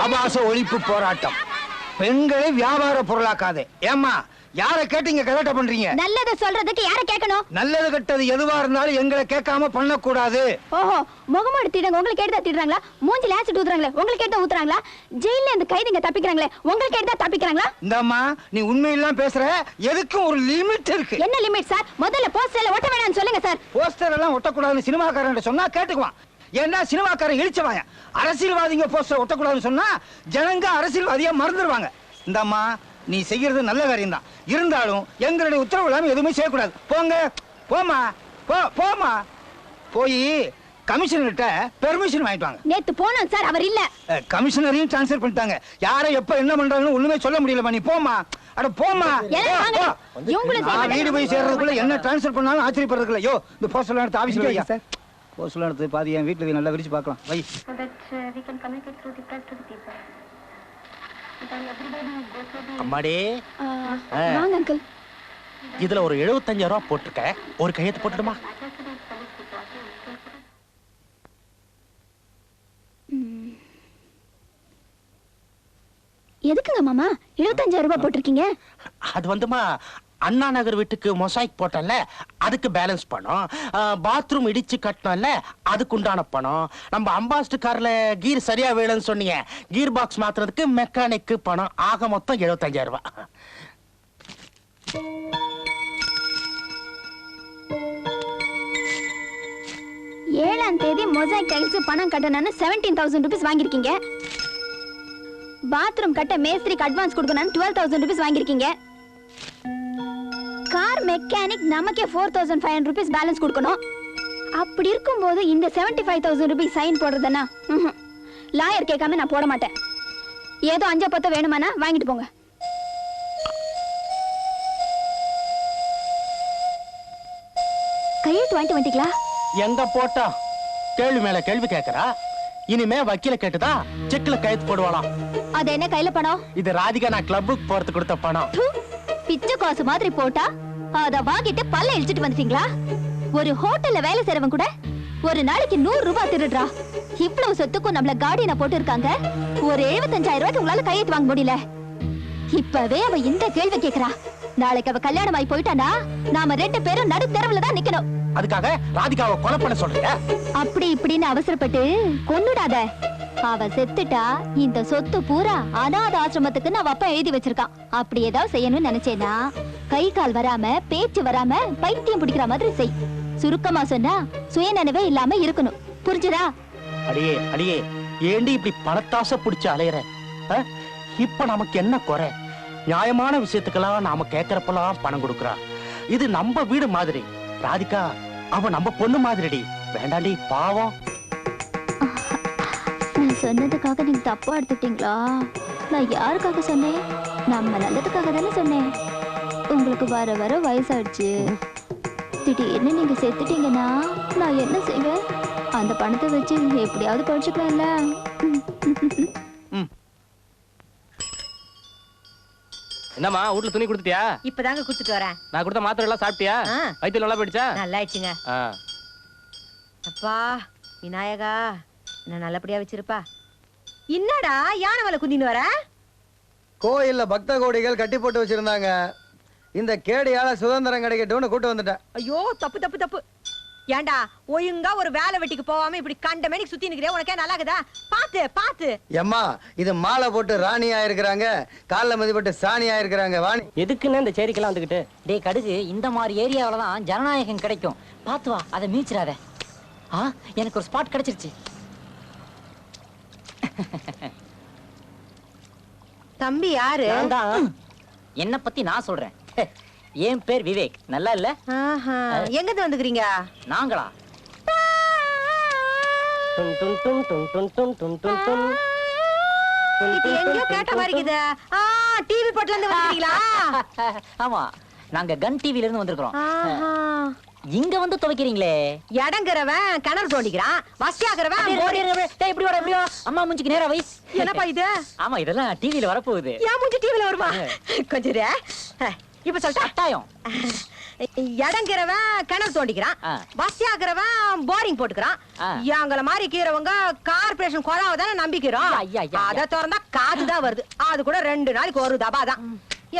ஆபாச ஒழிப்பு போராட்டம். பெண்களை வியாபார பொருளாக்காதே. ஏமா யாரை கேட்டீங்க கலாட்டா பண்றீங்க? நல்லத சொல்றதுக்கு யாரை கேட்கணும்? நல்லது கெட்டது எதுவா இருந்தாலும் எங்களை கேட்காம பண்ணக்கூடாது. ஓஹோ, முகமூடி திடுங்க உங்களுக்கு கேட்டா திடுறாங்களா? மூஞ்சில ஆசிட் ஊத்துறாங்களே உங்களுக்கு கேட்டா ஊத்துறாங்களா? ஜெயில்ல இந்த கைதிங்க தப்பிக்கறாங்களே உங்களுக்கு கேட்டா தப்பிக்கறாங்களா? இந்தம்மா நீ உண்மையெல்லாம் பேசுற. எதுக்கும் ஒரு லிமிட் இருக்கு. என்ன லிமிட் சார்? முதல்ல போஸ்டர்ல ஒட்ட வேணாம்னு சொல்லுங்க சார். போஸ்டர் எல்லாம் ஒட்டக்கூடாதுன்னு சினிமாக்காரன் சொன்னா கேட்டுக்குவான். ஏன்னா சினிமாக்காரன் இழிச்சவாங்க. அரசியல்வாதிங்க போஸ்டர் ஒட்டக்கூடாதுன்னு சொன்னா ஜனங்க அரசியல்வாதியா மறந்துடுவாங்க. இந்தம்மா நீ செய்யறது நல்ல காரியம் தான். இருந்தாலும் எங்களுடைய உத்தரவு இல்லாம எதுவுமே செய்யக்கூடாது. போங்க போமா போமா போய் கமிஷனர்கிட்ட பெர்மிஷன் வாங்கிட்டு வாங்க. நேத்து போனோம் சார், அவர் இல்ல. கமிஷனரையும் ட்ரான்ஸ்ஃபர் பண்ணிட்டாங்க. யாரை எப்ப என்ன பண்றாங்கன்னு ஒண்ணுமே சொல்ல முடியலமா. நீ போமா. அட போமா. வீடு போய் சேர்றதுக்குள்ள என்ன ட்ரான்ஸ்ஃபர் பண்ணாலும் ஆச்சரியப்படுறதுக்குள்ள. யோ இந்த போஸ்டர் எடுத்து ஆபீஸ்ல வையா சார். போஸ்டர் எடுத்து பாதி என் வீட்டுல நல்லா விரிச்சு பார்க்கலாம். வை. அம்மாடி வாங்க அங்கிள். இதுல ஒரு 75,000 ரூபாய் போட்டுருக்க. ஒரு கையெழுத்து போட்டுடுமா? எதுக்குங்க மாமா 75,000 ரூபாய் போட்டிருக்கீங்க? அது வந்துமா அண்ணா நகர் வீட்டுக்கு மொசாய்க் போட்டல, அதுக்கு பேலன்ஸ் பணம். பாத்ரூம் இடிச்சு கட்டணும்ல, அதுக்கு உண்டான பணம். நம்ம அம்பாஸ்டர் கார்ல கீர் சரியா வேணும்னு சொன்னீங்க, கீர் பாக்ஸ் மாத்துறதுக்கு மெக்கானிக்கு பணம். ஆக மொத்தம் 75,000 ரூபாய். ஏழாம் தேதி மொசாய்க் டைல்ஸ் பணம் கட்டணும்னு 17,000 rupees வாங்கிருக்கீங்க. பாத்ரூம் கட்ட மேஸ்திரிக்கு அட்வான்ஸ் கொடுக்கணும்னு 12,000 rupees வாங்கிருக்கீங்க. கார் மெக்கானிக் நமக்கே 4,500 rupees பேலன்ஸ் கொடுக்கணும். அப்படி இருக்கும்போது இந்த 75,000 rupees சைன் போடுறதுன்னா லாயர் கேட்காம நான் போட மாட்டேன். ஏதோ 5-10 வேணுமானா வாங்கிட்டு போங்க. கையெழுத்து வாங்கிட்டு வந்துட்டீங்களா? எங்க போட்டா கேள்வி மேல கேள்வி கேட்கறா. இனிமே வக்கீல கேட்டுதா செக்ல கையெழுத்து போடுவாளாம். அது என்ன கையில பணம்? இது ராதிகா நான் கிளப்புக்கு போறது கொடுத்த பணம். பிச்சை காசு மாதிரி போட்டா அத வாங்கிட்டு பல்ல இழுச்சிட்டு வந்துட்டீங்களா? ஒரு ஹோட்டல்ல வேலை செய்றவன் கூட ஒரு நாளைக்கு 100 ரூபாய் திருடுறா. இவ்வளவு சொத்துக்கும் நம்மள கார்டியனா போட்டு இருக்காங்க. ஒரு 75,000 ரூபாய்க்கு உங்களால கையெழுத்து வாங்க முடியல. இப்பவே அவ இந்த கேள்வி கேக்குறா. நாளைக்கு அவ கல்யாணம் ஆகி போயிட்டானா நாம 2 பேரும் நடு தெருவுல தான் நிக்கணும். அதுக்காக ராதிகாவை கொலை பண்ண சொல்றீங்க? அப்படி இப்படின்னு அவசரப்பட்டு கொன்னுடாத. அவ செத்துட்டா இந்த சொத்து பூரா அநாத ஆசிரமத்துக்கு நான் அப்பா எழுதி வச்சிருக்கான். அப்படி ஏதாவது செய்யணும்னு நினைச்சேன்னா கை கால் வராம பேச்சு வராம பைத்தியம் பிடிக்கிற மாதிரி செய். சுருக்கமா சொன்னா சுயநினைவே இல்லாம இருக்கணும். புரிஞ்சுதா? அடியே அடியே, ஏண்டி இப்படி பணத்தாசை பிடிச்சு அலையற? இப்ப நமக்கு என்ன குறை? நியாயமான விஷயத்துக்கெல்லாம் நாம கேட்கறப்பெல்லாம் பணம் கொடுக்கறா. இது நம்ம வீடு மாதிரி. ராதிகா அவ நம்ம பொண்ணு மாதிரிடி. வேண்டாண்டி, பாவம். நான் சொன்னதுக்காக நீங்க தப்பா எடுத்துட்டீங்களா? நான் யாருக்காக சொன்னேன்? நம்ம நல்லதுக்காக தானே சொன்னேன். உங்களுக்கு வர வர வயசாயிடுச்சு. திடீர்னு நீங்க செத்துட்டீங்கன்னா நான் என்ன செய்வேன்? அந்த பணத்தை வச்சு எப்படியாவது படிச்சுக்கலாம்ல. என்னம்மா வீட்டுல துணி கொடுத்துட்டியா? இப்பதாங்க கொடுத்துட்டு வரேன். நான் கொடுத்த மாத்திரை எல்லாம் சாப்பிட்டியா? வயித்துல நல்லா போயிடுச்சா? நல்லா ஆயிடுச்சுங்க. அப்பா விநாயகா என்ன நல்லபடியா வச்சிருப்பா. என்னடா யானை வலை குந்தின்னு வர? கோயில்ல பக்த கோடிகள் கட்டி போட்டு வச்சிருந்தாங்க. இந்த கேடியால சுதந்திரம் கிடைக்கட்டும்னு கூட்டு வந்துட்டேன். ஐயோ தப்பு தப்பு தப்பு. ஏண்டா ஒழுங்கா ஒரு வேலை வெட்டிக்கு போகாம இப்படி கண்ட மேனிக்கு சுத்தி நிக்கிறியா? உனக்கே நல்லாக்குதா? பாத்து பாத்து. எம்மா இது மாலை போட்டு ராணியா இருக்கிறாங்க, கால்ல மதிப்பட்டு சாணியா இருக்கிறாங்க. வாணி எதுக்குன்னு இந்த சேரிக்கெல்லாம் வந்துகிட்டு? டேய் கடுகு, இந்த மாதிரி ஏரியாவில தான் ஜனநாயகம் கிடைக்கும். பாத்து வா, அதை மீச்சிடாத. எனக்கு ஒரு ஸ்பாட் கிடைச்சிருச்சு. தம்பி யாரு? என்ன பத்தி நான் சொல்றேன். என் பேர் விவேக். நல்லா இல்ல? எங்க இருந்து வந்துக்கிறீங்க? நாங்களா? இது எங்கயோ கேட்ட மாதிரி இருக்குது. டிவி போட்ல இருந்து வந்துக்கிறீங்களா? ஆமா, நாங்க கன் டிவில இருந்து வந்திருக்கிறோம். இங்க வந்து துவைக்கிறீங்களே. இடங்கிறவன் கிணறு தோண்டிக்கிறான், வசதியாகிறவன் இப்படி வர எப்படியோ அம்மா மூஞ்சிக்கு நேரா வயசு. என்னப்பா இது? ஆமா, இதெல்லாம் டிவில வரப்போகுது. ஏன் மூஞ்சி டிவில வருமா? கொஞ்சம் இப்ப சொல்லிட்டா கட்டாயம். இடங்கிறவன் கிணறு தோண்டிக்கிறான், பஸ்யாக்குறவன் போரிங் போட்டுக்கிறான். எங்கள மாதிரி கீரவங்க கார்பரேஷன் கொலாவை தானே நம்பிக்கிறோம். அதை திறந்தா காத்துதான் வருது, அது கூட 2 நாளைக்கு ஒரு தபாதான்.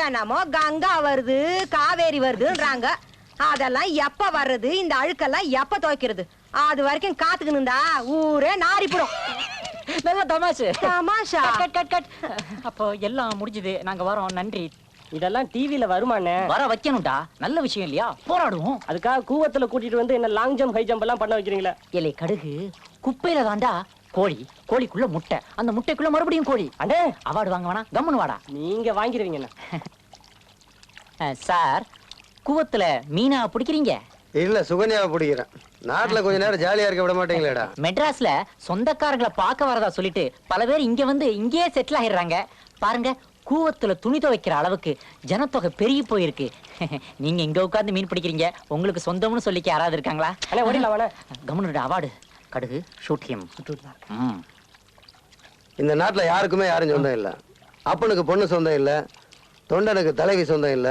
என்னமோ கங்கா வருது காவேரி வருதுன்றாங்க. அதெல்லாம் எப்ப வர்றது, இந்த அழுக்கெல்லாம் எப்ப துவைக்கிறது? அது வரைக்கும் காத்துக்கணும்டா ஊரே நாரிப்படும். நல்ல தமாஷு. தமாஷா? கட். அப்போ எல்லாம் முடிஞ்சது, நாங்க வரோம். நன்றி. இதெல்லாம் டிவில வருமானே? வர வைக்கணும்டா, நல்ல விஷயம் இல்லையா? போராடுவோம். அதுக்காக கூவத்துல கூட்டிட்டு வந்து என்ன லாங் ஜம்ப் ஹை ஜம்ப் எல்லாம் பண்ண வைக்கிறீங்களா? ஏலே கடுகு, குப்பையில தாண்டா கோழி, கோழிக்குள்ள முட்டை, அந்த முட்டைக்குள்ள மறுபடியும் கோழி. அடே அவார்டு வாங்க வேணா, கம்முன்னு வாடா. நீங்க வாங்கிடுவீங்க. சார், கூவத்துல மீனா பிடிக்கிறீங்க? இல்ல சுகன்யாவை பிடிக்கிறேன். நாட்டுல கொஞ்ச நேரம் ஜாலியா இருக்க விட மாட்டீங்களேடா? மெட்ராஸ்ல சொந்தக்காரங்களை பார்க்க வரதா சொல்லிட்டு பல பேர் இங்க வந்து இங்கேயே செட்டில் ஆயிடுறாங்க. பாருங்க, கூவத்துல துணி துவைக்கிற அளவுக்கு ஜனத்தொகை பெருகி போயிருக்கு. நீங்க இங்க உட்கார்ந்து மீன் பிடிக்கிறீங்க, உங்களுக்கு சொந்தம்னு சொல்லிக்க யாராவது இருக்காங்களா? Government award. கடுகு ஷூட் ஹிம். இந்த நாட்டுல யாருக்குமே யாரும் சொந்தம் இல்ல. அப்பனுக்கு பொண்ணு சொந்தம் இல்ல, தொண்டனுக்கு தலைவி சொந்தம் இல்ல,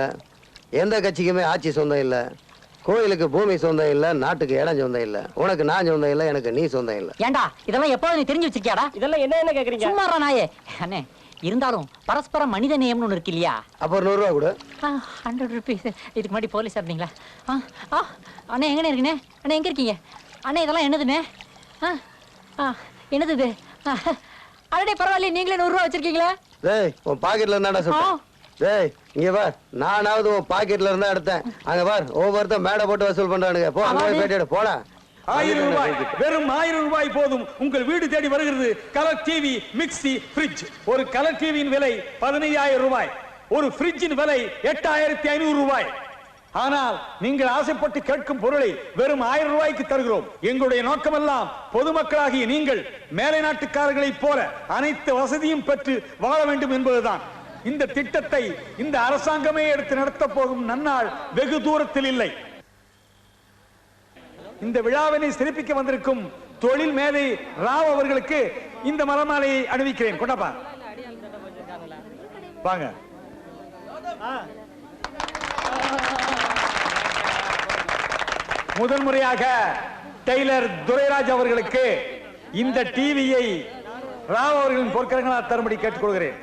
எந்த கட்சிக்குமே ஆட்சி சொந்தம் இல்ல, கோயிலுக்கு பூமி சொந்தம் இல்ல, நாட்டுக்கு இடம் சொந்தம் இல்ல, உனக்கு நான் சொந்தம் இல்ல, எனக்கு நீ சொந்தம் இல்ல. ஏண்டா இதெல்லாம் எப்போது நீ தெரிஞ்சு வச்சிருக்கியாடா? இதெல்லாம் என்ன கேக்குறீங்க? சும்மாறா நாயே. அண்ணே, இருந்தாலும் பரஸ்பர மனித நேயம்னு ஒன்று இருக்கு இல்லையா? அப்போ 100 ரூபா கொடு. 100 ருபீஸ். இதுக்கு முன்னாடி போலீஸ் இருந்தீங்களா? அண்ணே எங்கண்ணே இருக்கீங்க? அண்ணே எங்க இருக்கீங்க? அண்ணே இதெல்லாம் என்னதுண்ணே? என்னது இது? அடடே பரவாயில்ல, நீங்களே 100 ரூபா வச்சிருக்கீங்களா? டேய், உன் பாக்கெட்ல இருந்தாடா சொல்றேன். டேய் இங்க பார், நானாவது உன் பாக்கெட்ல இருந்தா எடுத்தேன். அங்க பார், ஒவ்வொருத்தர் மேடை போட்டு வசூல் பண்றானுங்க. போ அங்க போய் பேட்டி எடு, போடா. 1000 ரூபாய், வெறும் 1000 ரூபாய் போதும். உங்கள் வீடு தேடி வருகிறது கலர் டிவி, மிக்ஸி, ஃப்ரிட்ஜ். ஒரு கலர் டிவியின் விலை 15000 ரூபாய், ஒரு ஃப்ரிட்ஜின் விலை 8500 ரூபாய். ஆனால் நீங்கள் ஆசைப்பட்டு கேட்கும் பொருளை வெறும் 1000 ரூபாய்க்கு தருகிறோம். எங்களுடைய நோக்கமெல்லாம் பொதுமக்களாகிய நீங்கள் மேலை நாட்டுக்காரர்களைப் போல அனைத்து வசதியும் பெற்று வாழ வேண்டும் என்பதுதான். இந்த திட்டத்தை இந்த அரசாங்கமே எடுத்து நடத்த போகும் நன்னாள் வெகு தூரத்தில் இல்லை. இந்த விழாவினை சிறப்பிக்க வந்திருக்கும் தொழில் மேதை ராவ் அவர்களுக்கு இந்த மரமாலையை அணிவிக்கிறேன். கொண்டாப்பா, வாங்க. முதல் முறையாக டெய்லர் துரைராஜ் அவர்களுக்கு இந்த டிவியை ராவ் அவர்களின் பொற்கரங்களால் தரும்படி கேட்டுக்கொள்கிறேன்.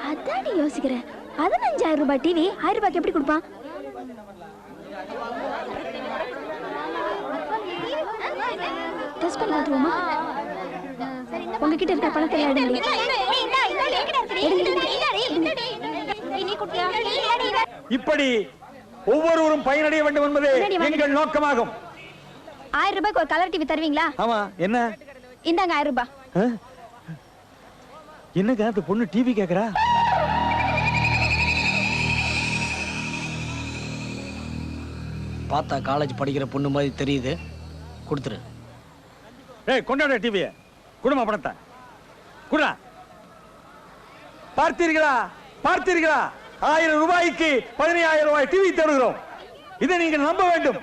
அதாடி யோசிக்கிறேன். 15000 ரூபாய் டிவி 1000 ரூபாய்க்கு எப்படி கொடுப்பான்? டெஸ்ட் பண்ணலாமா? உங்ககிட்ட இருக்க பணத்தை எடுங்க. இப்படி ஒவ்வொருவரும் பயனடைய வேண்டும் என்பதே எங்கள் நோக்கமாகும். 1000 ரூபாய்க்கு ஒரு கலர் டிவி தருவீங்களா? ஆமா, என்ன? இந்தாங்க 1000 ரூபாய். என்னங்க அந்த பொண்ணு டிவி கேக்குறா? பார்த்தா காலேஜ் படிக்கிற பொண்ணு மாதிரி தெரியுது. கொடுத்துரு. ஏய், கொண்டாட டிவியை குடும்ப பணத்தை குடா. பார்த்தீர்களா? 1000 ரூபாய்க்கு 15000 ரூபாய் டிவி தருகிறோம். இதை நீங்கள் நம்ப வேண்டும்.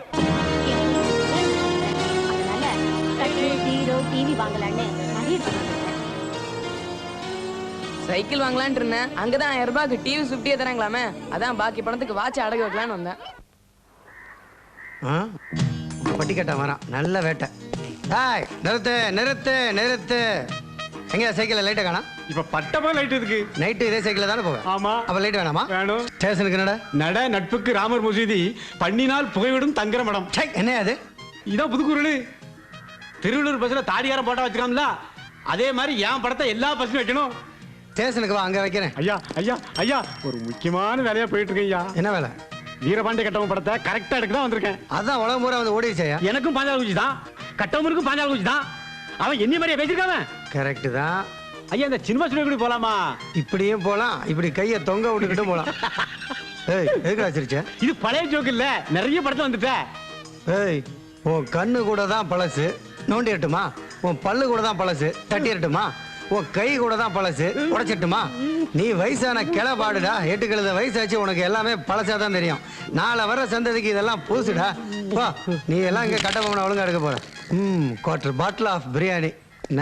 சைக்கிள் வாங்கலான் இருந்தேன். அங்கதான் 1000 ரூபாய்க்கு டிவி சுப்டியே தராங்களாமே. அதான் பாக்கி பணத்துக்கு வாட்ச் அடகு வைக்கலான்னு வந்தேன். பட்டி கட்ட வரான், நல்ல வேட்டை. நிறுத்து. எங்க சைக்கிள்ல லைட்ட காணா? இப்ப பட்டமா லைட் இருக்கு. நைட்டு இதே சைக்கிள்ல தானே போவேன். ஆமா. அப்ப லைட் வேணாமா? வேணும். ஸ்டேஷனுக்கு நட நட்புக்கு ராமர் மசூதி, பண்ணினால் புகைவிடும் தங்கர மடம். என்ன அது? இதான் புதுக்குறள். திருவள்ளூர் பஸ்ல தாடியாரம் போட்டா வச்சுக்காமல, அதே மாதிரி என் படத்தை எல்லா பஸ்லயும் வைக்கணும். ஸ்டேஷனுக்கு வா, அங்க வைக்கிறேன். ஐயா ஒரு முக்கியமான வேலையா போயிட்டு இருக்கேன் ஐயா. என்ன வேலை? வீரபாண்டிய கட்டவன் படத்தை கரெக்டா எடுக்க தான் வந்திருக்கேன். அதான் உலகம் பூரா வந்து ஓடிடுச்சையா. எனக்கும் பாஞ்சால குச்சி தான், கட்டவனுக்கும் பாஞ்சால குச்சி தான். அவன் என்ன மாதிரியா பேசிருக்காங்க. கரெக்ட் தான் ஐயா. இந்த சினிமா ஸ்டுடியோ போலாமா? இப்படியும் போலாம், இப்படி கைய தொங்க விட்டுக்கிட்டு போலாம். ஏய், எதுக்கு வச்சிருச்ச? இது பழைய ஜோக்கு இல்ல, நிறைய படத்துல வந்துட்ட. ஏய், உன் கண்ணு கூட தான் பழசு, நோண்டிடட்டுமா? உன் பல்லு கூட தான் பழசு, தட்டிடட்டுமா? உன் கை கூட தான் பழசு, உடைச்சிட்டுமா? நீ வயசான கிளபாடுடா. 8 கழுத வயசாச்சு, உனக்கு எல்லாமே பழசா தான் தெரியும். நாளை வர சந்ததிக்கு இதெல்லாம் பூசுடா. வா, நீ எல்லாம் இங்க கட்ட போன ஒழுங்கா எடுக்க போற. 1/4 பாட்டில் ஆஃப் பிரியாணி.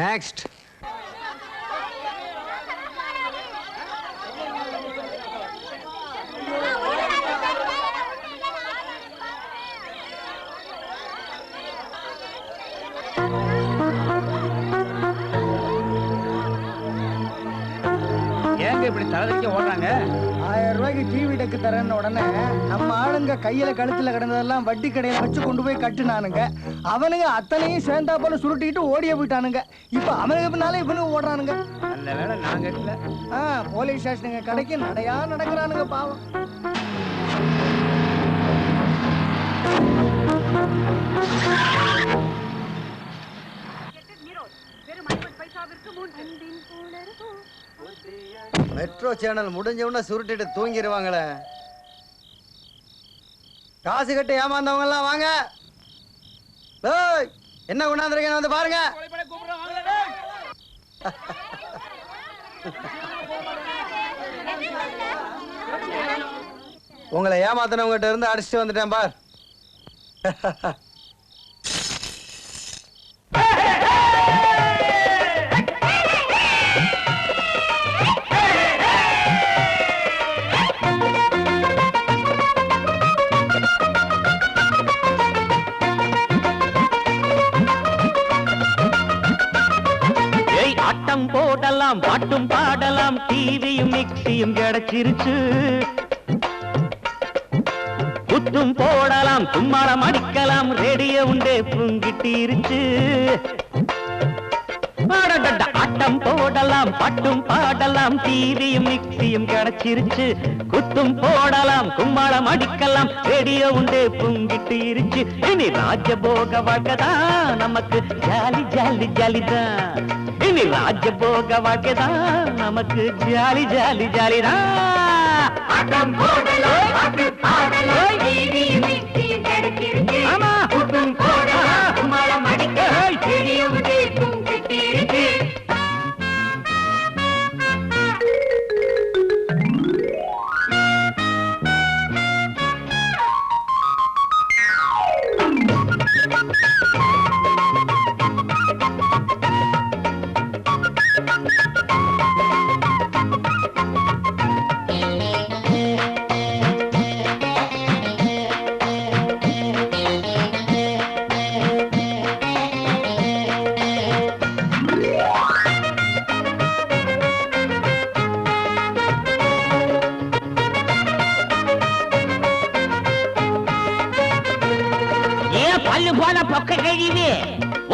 நெக்ஸ்ட். என்னங்க இப்படி தலைக்கு ஓடுறாங்க? 1000 ரூபாய்க்கு டிவி டெக்கு தரேன்னு உடனே நம்ம ஆளுங்க கையில கழுத்துல கிடந்ததெல்லாம் வட்டி கடையில வச்சு கொண்டு போய் கட்டுனானுங்க. அவனுங்க அத்தனையும் சேர்ந்தா போல சுருட்டிக்கிட்டு ஓடியே போயிட்டானுங்க. இப்ப அவனுக்கு பின்னாலே இவனுக்கு ஓடுறானுங்க. நல்ல வேலை நாங்க இல்ல. போலீஸ் ஸ்டேஷனுங்க கடைக்கு நடையா நடக்கிறானுங்க பாவம். மெட்ரோ சேனல் முடிஞ்சவன சுருட்டிட்டு தூங்கிடுவாங்களே. காசு கட்டி ஏமாந்தவங்க எல்லாம் வாங்க. என்ன கொண்டாந்துருக்கேன்னு வந்து பாருங்க. உங்களை ஏமாத்தினவங்கிட்ட இருந்து அடிச்சுட்டு வந்துட்டேன் பார். ஆட்டம் போடலாம், பாட்டும் பாடலாம், டிவியும் மிக்சியும் கிடைச்சிருச்சு. குத்தும் போடலாம், கும்மாளம் அடிக்கலாம், ரேடியோ உண்டே புங்கிட்டிருச்சு. ஆட்டம் போடலாம், பாட்டும் பாடலாம், டிவியும் மிக்சியும் கிடைச்சிருச்சு. குத்தும் போடலாம், கும்மாளம் அடிக்கலாம், ரேடியோ உண்டே புங்கிட்டிருச்சு. இனி ராஜபோக வாழ்க்கைதான் நமக்கு ஜாலி ஜாலி ஜாலிதான். இனி ராஜபோக வாழ்க்கைதான் நமக்கு ஜாலி ஜாலி ஜாலிதான். ஆட்டம் போடலாம், பாட்டு பாடலாம், டிவியும் மிக்சியும் கிடைச்சிருச்சு. ஆமா, குத்தும் போடலாம், கும்மாளம் அடிக்கலாம், ரேடியோ உண்டே புங்கிட்டிருச்சு.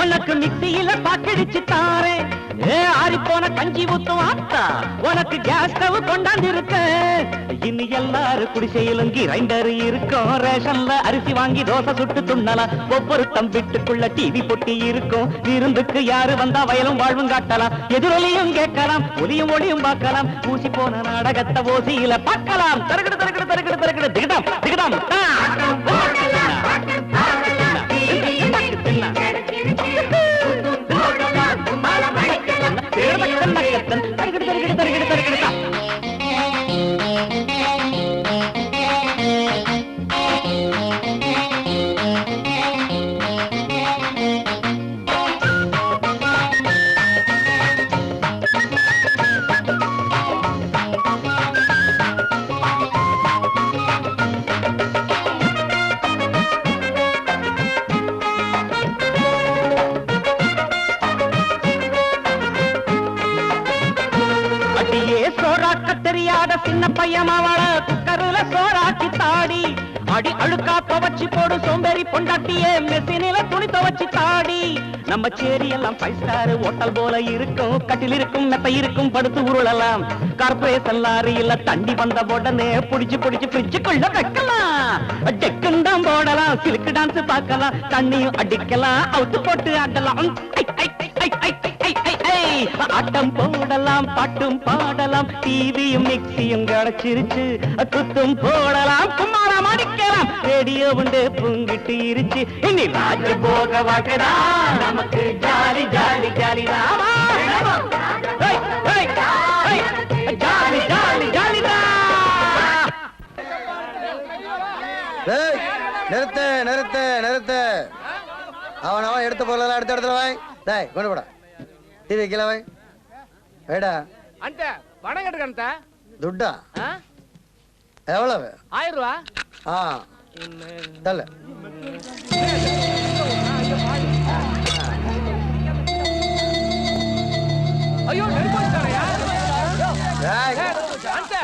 உனக்கு மிக்சியில பாக்கடிச்சு தாரே. ஆறி போன கஞ்சி ஊத்தும் ஆத்தா, உனக்கு கேஸ் ஸ்டவ் கொண்டாந்து இருக்க. இனி எல்லாரும் குடிசையிலும் கிரைண்டர் இருக்கும். ரேஷன்ல அரிசி வாங்கி தோசை சுட்டு துண்ணலாம். ஒவ்வொரு வீட்டுக்குள்ள டிவி பொட்டி இருக்கும். விருந்துக்கு யாரு வந்தா வயலும் வாழ்வும் காட்டலாம். எதிரொலியும் கேட்கலாம், ஒலியும் ஒளியும் பார்க்கலாம். ஊசி போன நாடகத்தை ஓசியில பார்க்கலாம். தருகிடு தருகிடு தருகிடு தருகிடு திகடாம் திகடாம். சின்ன பையன் அவள குக்கருல சோறாக்கி தாடி. அடி அழுக்கா துவச்சி போடு சோம்பேறி பொண்டாட்டியே, மெஷினில துணி துவச்சி தாடி. நம்ம சேரி எல்லாம் 5 ஸ்டார் ஹோட்டல் போல இருக்கும். கட்டில் இருக்கும், மெத்த இருக்கும், படுத்து உருளலாம். கார்பரேஷன் லாரியில தண்டி வந்த உடனே புடிச்சு புடிச்சு ஃப்ரிட்ஜுக்குள்ள வைக்கலாம். டெக்குன்னு தான் போடலாம், சிலுக்கு டான்ஸ் பார்க்கலாம், தண்ணியும் அடிக்கலாம், அவுத்து போட்டு ஆடலாம். ஆட்டம் போடலாம், பாட்டும் பாடலாம், டிவியும் மிக்சியும் கிடைச்சிருச்சு. குத்தும் போடலாம், கும்மாளம் அடிக்கலாம், ரேடியோ உண்டு புங்கிட்டு இருச்சு. இனி ராஜபோக வாழ்க்கைதான் நமக்கு ஜாலி ஜாலி ஜாலிதான். ஜாலி ஜாலி ஜாலிதான். நிறுத்து நிறுத்து நிறுத்து. அவன் எடுத்து போடலாம், எடுத்த இடத்துல வாய். டேய் கொண்டு போடா. டிவி கீழே வை. வேடா அந்த பணம் கட்டுக்கண்ட துட்டா எவ்வளவு? 1000 ரூபா. தல ஐயோ நெருப்பு வச்சாரையா?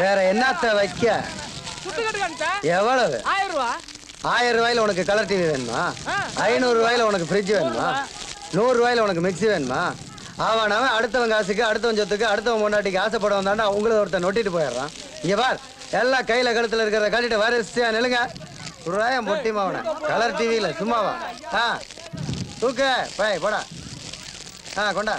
வேற என்னத்த வைக்க? சுட்டு கட்டுக்கான்ட்ட எவ்வளவு? 1000 ரூபாய். 1000 ரூபாயில உனக்கு கலர் டிவி வேணுமா? 500 ரூபாயில உனக்கு ஃப்ரிட்ஜ் வேணுமா? 100 ரூபாயில உனக்கு மிக்ஸி வேணுமா? அவன் அடுத்தவன் காசுக்கு, அடுத்தவன் சொத்துக்கு, அடுத்தவன் பொண்டாட்டிக்கு ஆசைப்பட வந்தாண்டா உங்களை ஒருத்தன் நொட்டிட்டு போயிடுறான். இங்க பார், எல்லாம் கையில கழுத்துல இருக்கிறத காட்டிட்டு வரிசையா நிலுங்க. ரூபாயம் பொட்டிமா அவனை. கலர் டிவியில சும்மாவா? தூக்க போய் போடா. கொண்டா.